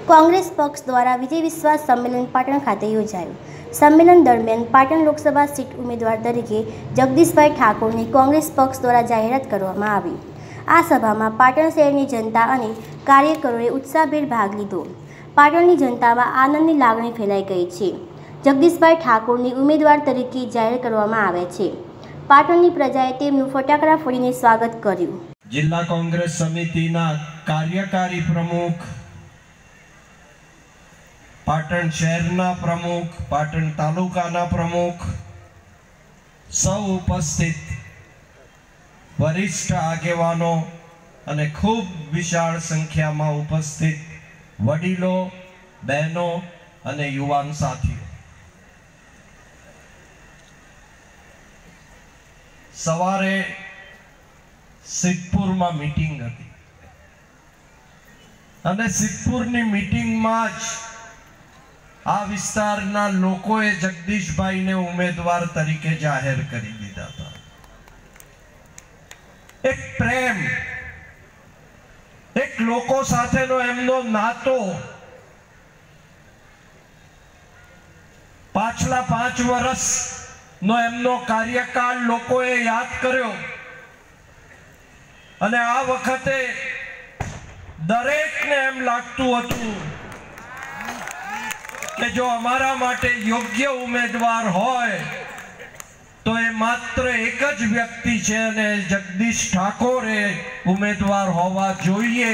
કોંગ્રેસ પક્ષ દ્વારા વિજય વિશ્વાસ સંમેલન પાટણ ખાતે યોજાયું। સંમેલન દરમિયાન પાટણ લોકસભા સીટ ઉમેદવાર તરીકે જગદીશભાઈ ઠાકોરની કોંગ્રેસ પક્ષ દ્વારા જાહેરાત કરવામાં આવી। આ સભામાં પાટણ શહેરની જનતા અને કાર્યકરોએ ઉત્સાહભેર ભાગ લીધો। પાટણની જનતામાં આનંદની લાગણી ફેલાઈ ગઈ છે। જગદીશભાઈ ઠાકોરની ઉમેદવાર તરીકે જાહેર કરવામાં આવ્યા છે। પાટણની પ્રજાએ તેમનું ફટાકડા ફોડીને સ્વાગત કર્યું। જિલ્લા કોંગ્રેસ સમિતિના કાર્યકારી પ્રમુખ, પાટણ શહેરના પ્રમુખ, પાટણ તાલુકાના પ્રમુખ, સૌ ઉપસ્થિત વરિષ્ઠ આગેવાનો અને ખૂબ વિશાળ સંખ્યામાં ઉપસ્થિત વડીલો, બહેનો અને યુવાન સાથીઓ, સવારે સિદ્ધપુરમાં મીટિંગ હતી અને સિદ્ધપુરની મીટિંગમાં જ આ વિસ્તારના લોકોએ જગદીશભાઈને ઉમેદવાર તરીકે જાહેર કરી દીધા હતા। એક પ્રેમ, એક લોકો સાથેનો એમનો નાતો પાછલા 5 વર્ષનો એમનો કાર્યકાળ લોકોએ યાદ કર્યો અને આ વખતે દરેકને એમ લાગતું હતું કે જો અમારા માટે યોગ્ય ઉમેદવાર હોય તો એ માત્ર એક જ વ્યક્તિ છે અને જગદીશ ઠાકોર એ ઉમેદવાર હોવા જોઈએ।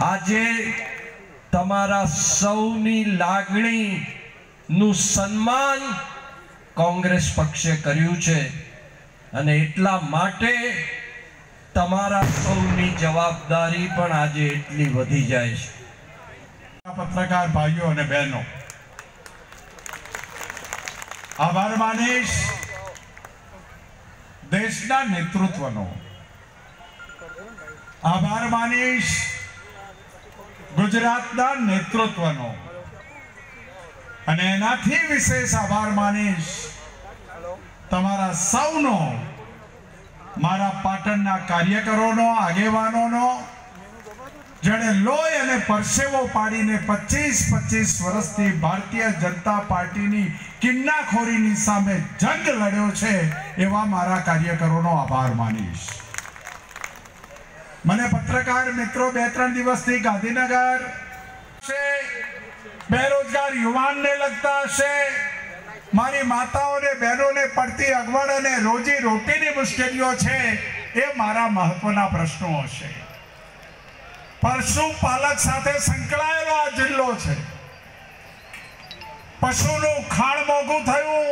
આજે તમારા સૌની લાગણીનું સન્માન કોંગ્રેસ પક્ષે કર્યું છે અને એટલા માટે તમારા સૌની જવાબદારી પણ આજે એટલી વધી જાય છે। પત્રકાર ભાઈઓ અને બહેનો, આભાર માનીશ દેશના નેતૃત્વનો, આભાર માનીશ ગુજરાતના નેતૃત્વનો અને એનાથી વિશેષ આભાર માનીશ તમારા સૌનો, મારા પાટણના કાર્યકરોનો, આગેવાનોનો, જેણે લોહી અને પરસેવો પાડીને 25 વર્ષથી ભારતીય જનતા પાર્ટીની કિન્નાખોરીની સામે જંગ લડ્યો છે એવા મારા કાર્યકરોનો આભાર માનીશ। મને પત્રકાર મિત્રો 2-3 દિવસથી ગાંધીનગર બેરોજગાર યુવાનને લગતા હશે, મારી માતાઓને બહેનોને પડતી અગવડ અને રોજી રોટીની મુશ્કેલીઓ છે એ મારા મહત્વના પ્રશ્નો હશે। પશુપાલક સાથે સંકળાયેલો આ જિલ્લો છે। પશુનું ખાણ મોંઘું થયું,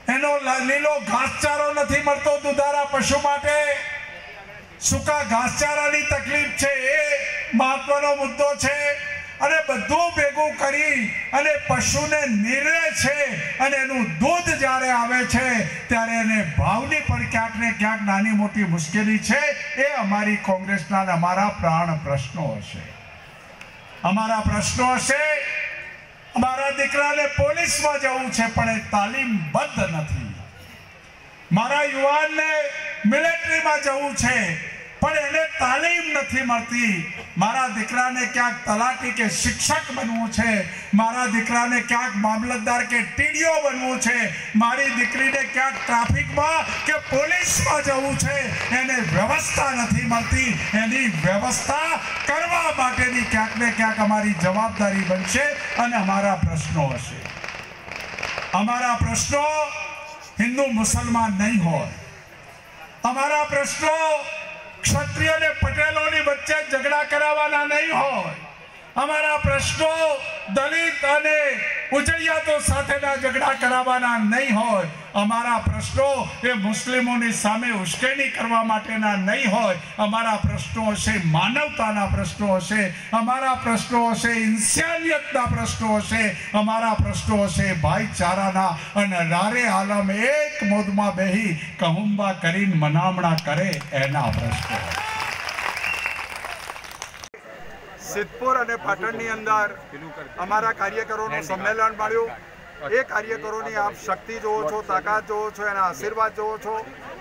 એનો લીલો ઘાસચારો નથી મળતો દુધારા પશુ માટે, સૂકા ઘાસચારાની તકલીફ છે એ મહત્વનો મુદ્દો છે અને બધું ભેગું કરી અને પશુને નિર્ણય છે અને એનું દૂધ જ્યારે આવે છે ત્યારે એને ભાવની પણ ક્યાંક ને ક્યાંક નાની મોટી મુશ્કેલી છે। એ અમારી કોંગ્રેસના અમારા પ્રાણ પ્રશ્નો હશે, અમારા પ્રશ્નો હશે। અમારા દીકરાને પોલીસમાં જવું છે પણ એ તાલીમબદ્ધ નથી, મારા યુવાનને મિલિટરીમાં જવું છે પણ એને તાલીમ નથી મળતી, મારા દીકરાને ક્યાંક તલાટી કે શિક્ષક બનવું છે, મારા દીકરાને ક્યાંક મામલતદાર કે ટીડીઓ બનવું છે, મારી દીકરીને ક્યાંક ટ્રાફિકમાં કે પોલીસમાં જવું છે, એને વ્યવસ્થા નથી મળતી। એની વ્યવસ્થા કરવા માટેની ક્યાંક ને ક્યાંક અમારી જવાબદારી બનશે અને અમારા પ્રશ્નો હશે। અમારા પ્રશ્નો હિન્દુ મુસલમાન નહીં હોય, અમારા પ્રશ્નો ક્ષત્રિય અને પટેલોની વચ્ચે ઝઘડા કરાવવાના નહીં હોય, અમારા પ્રશ્નો દલિત અને ઉજળિયાતો સાથેના ઝઘડા કરાવવાના નહીં હોય, અમારા પ્રશ્નો એ મુસ્લિમોની સામે ઉશ્કેરણી કરવા માટેના નહીં હોય, અમારા પ્રશ્નો હશે માનવતાના પ્રશ્નો હશે, અમારા પ્રશ્નો હશે ઇન્સાનિયતના પ્રશ્નો હશે, અમારા પ્રશ્નો હશે ભાઈચારાના અને રારે આલમ એક મોદમાં બેહી કહુંબા કરીને મનામણા કરે એના પ્રશ્નો। સિદ્ધપુર અને પાટણની અંદર અમારા કાર્યકરોનું સંમેલન મળ્યું। એ કાર્યકરોની આપ શક્તિ જોવો છો, તાકાત જોવો છો, એના આશીર્વાદ જોવો છો,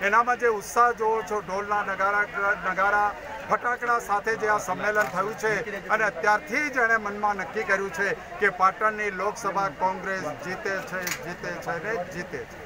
એનામાં જે ઉત્સાહ જોવો છો, ઢોલના નગારા ફટાકડા સાથે જે આ સંમેલન થયું છે અને અત્યારથી જ એણે મનમાં નક્કી કર્યું છે કે પાટણની લોકસભા કોંગ્રેસ જીતે છે ને જીતે છે।